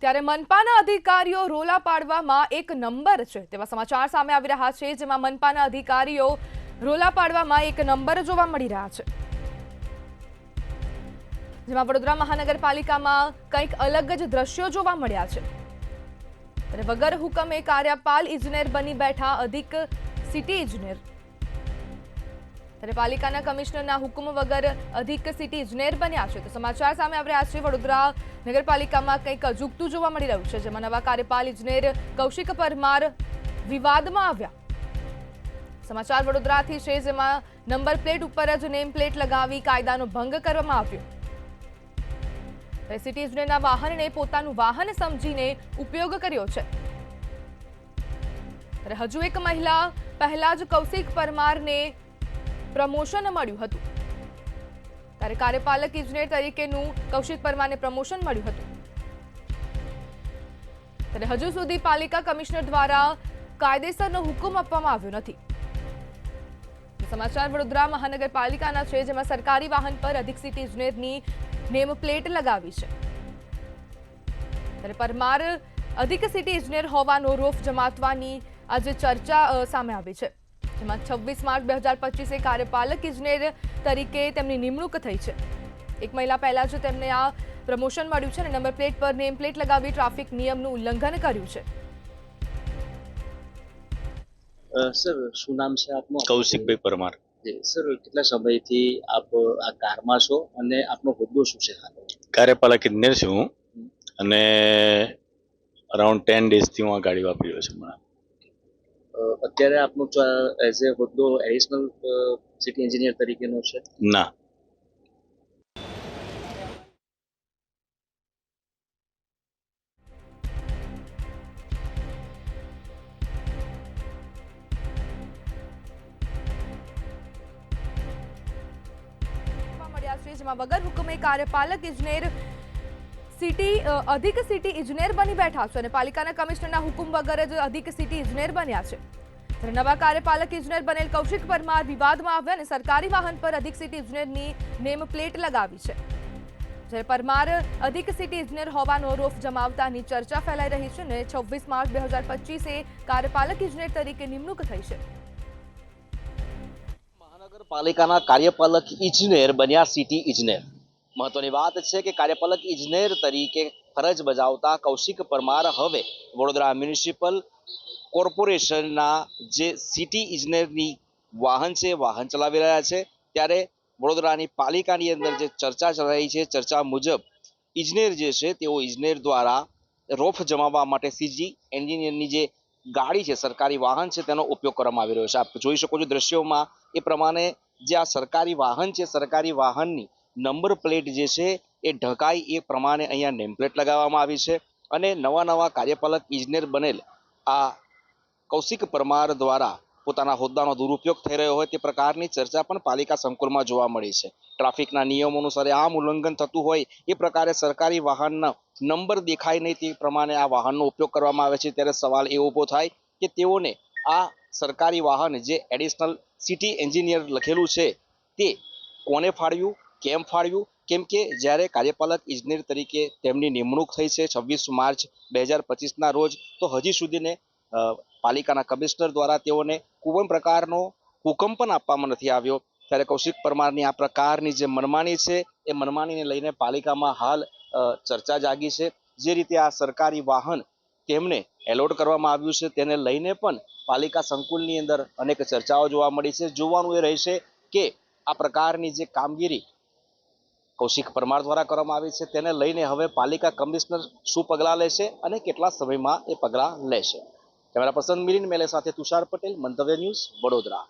ત્યારે મનપાના અધિકારીઓ રોલા પાડવામાં એક નંબર છે તેવા સમાચાર સામે આવી રહ્યા છે, જેમાં મનપાના અધિકારીઓ રોલા પાડવામાં એક નંબર જોવા મળી રહ્યા છે, જેમાં વડોદરા મહાનગરપાલિકામાં કંઈક અલગ જ દ્રશ્યો જોવા મળ્યા છે। ત્યારે વગર હુકમે કાર્યપાલ ઇજનેર બની બેઠા અધિક સિટી ઇજનેર। ત્યારે પાલિકાના કમિશનરના હુકમ વગર અધિક સિટી ઇજનેર બન્યા છે। તો સમાચાર સામે આવી રહ્યા છે, વડોદરા નગરપાલિકામાં કંઈક અજુગતું જોવા મળી રહ્યું છે, જેમાં નવા કાર્યપાલ ઇજનેર કૌશિક પરમાર વિવાદમાં આવ્યા। સમાચાર વડોદરાથી છે, જેમાં નંબર પ્લેટ ઉપર જ નેમ પ્લેટ લગાવી કાયદાનો ભંગ કરવામાં આવ્યો। સિટી ઇજનેરના વાહનને પોતાનું વાહન સમજીને ઉપયોગ કર્યો છે। હજુ એક મહિલા પહેલા જ કૌશિક પરમારને પ્રમોશન મળ્યું હતું। ત્યારે કાર્યપાલક ઇજનેર તરીકેનું કૌશિક પરમારને પ્રમોશન મળ્યું હતું। ત્યારે હજુ સુધી પાલિકા કમિશનર દ્વારા કાયદેસરનો હુકમ આપવામાં આવ્યો નથી। સમાચાર વડોદરા મહાનગરપાલિકાના છે, જેમાં સરકારી વાહન પર અધિક સિટી ઇજનેરની નેમ પ્લેટ લગાવી છે। ત્યારે પરમાર અધિક સિટી ઇજનેર હોવાનો રોફ જમાવવાની આજે ચર્ચા સામે આવી છે, જેમાં 26 માર્ચ 2025 કાર્યપાલક ઇજનેર તરીકે તેમની નિમણૂક થઈ છે। એક મહિના પહેલા જ તેમને આ પ્રમોશન મળ્યું છે અને નંબર પ્લેટ પર નેમ પ્લેટ લગાવી ટ્રાફિક નિયમનું ઉલ્લંઘન કર્યું છે। સર શું નામ છે આપનું? કૌશિકભાઈ પરમાર। જી સર, કેટલા સમયથી આપ આ કારમાં છો અને આપનો હોદ્દો શું છે? કાર્યપાલક ઇજનેર છું હું અને અરાઉન્ડ 10 ડેઝથી હું આ ગાડી વાપરી રહ્યો છું। અત્યારે આપનો એઝ એ હોદ્દો એડિશનલ સિટી એન્જિનિયર તરીકેનો છે? ના, જેમાં વગર હુકમે કાર્યપાલક ઇજનેર અધિક સિટી ઇજનેર બની બેઠા છે અને પાલિકાના કમિશનરના હુકમ વગર જ અધિક સિટી ઇજનેર બન્યા છે। ત્યારે નવા કાર્યપાલક ઇજનેર બનેલ કૌશિક પરમાર વિવાદમાં આવ્યા અને સરકારી વાહન પર અધિક સિટી ઇજનેરની નેમ પ્લેટ લગાવી છે। જ્યારે પરમાર અધિક સિટી ઇજનેર હોવાનો રોફ જમાવતાની ચર્ચા ફેલાઈ રહી છે અને 26 માર્ચ 2025 કાર્યપાલક ઇજનેર તરીકે નિમણૂક થઈ છે। મહાનગરપાલિકાના કાર્યપાલક ઇજનેર બન્યા સિટી ઇજનેર। મહત્વની વાત છે કે કાર્યપાલક ઇજનેર તરીકે ફરજ બજાવતા કૌશિક પરમાર હવે વડોદરા મ્યુનિસિપલ કોર્પોરેશનના જે સિટી ઇજનેરની વાહન છે વાહન ચલાવી રહ્યા છે। ત્યારે વડોદરાની પાલિકાની અંદર જે ચર્ચા ચલાવી છે, ચર્ચા મુજબ ઇજનેર જે છે તેઓ ઇજનેર દ્વારા રોફ જમાવવા માટે સીજી એન્જિનિયરની જે ગાડી છે, સરકારી વાહન છે, તેનો ઉપયોગ કરવામાં આવી રહ્યો છે। આપ જોઈ શકો છો દ્રશ્યોમાં એ પ્રમાણે જે આ સરકારી વાહન છે, સરકારી વાહનની નંબર પ્લેટ જે છે એ ઢકાઈ એ પ્રમાણે અહીંયા નેમ પ્લેટ લગાવવામાં આવી છે અને નવા કાર્યપાલક ઇજનેર બનેલ આ કૌશિક પરમાર દ્વારા પોતાના હોદ્દાનો દુરુપયોગ થઈ રહ્યો હોય તે પ્રકારની ચર્ચા પણ પાલિકા સંકુલમાં જોવા મળી છે। ટ્રાફિકના નિયમોનું સરેઆમ ઉલ્લંઘન થતું હોય એ પ્રકારે સરકારી વાહનના નંબર દેખાય નહીં તે પ્રમાણે આ વાહનનો ઉપયોગ કરવામાં આવે છે। ત્યારે સવાલ એ ઊભો થાય કે તેઓને આ સરકારી વાહન જે એડિશનલ સિટી એન્જિનિયર લખેલું છે તે કોને ફાળવ્યું, કેમ ફાળવ્યું? કેમ કે જ્યારે કાર્યપાલક ઇજનેર તરીકે તેમની નિમણૂક થઈ છે 26 માર્ચ 2025ના રોજ, તો હજી સુધીને પાલિકાના કમિશનર દ્વારા તેઓને કોઈ પણ પ્રકારનો હુકમ પણ આપવામાં નથી આવ્યો। ત્યારે કૌશિક પરમારની આ પ્રકારની જે મનમાની છે એ મનમાનીને લઈને પાલિકામાં હાલ ચર્ચા જાગી છે। જે રીતે આ સરકારી વાહન તેમને એલોટ કરવામાં આવ્યું છે તેને લઈને પણ પાલિકા સંકુલની અંદર અનેક ચર્ચાઓ જોવા મળી છે। જોવાનું એ રહેશે કે આ પ્રકારની જે કામગીરી કૌશિક પરમાર દ્વારા કરવામાં આવી છે તેને લઈને હવે પાલિકા કમિશનર શું પગલાં લેશે અને કેટલા સમયમાં એ પગલાં લેશે। કેમેરા પર્સન મિલિંદ મેલે સાથે તુષાર પટેલ, મંતવ્ય ન્યૂઝ, વડોદરા।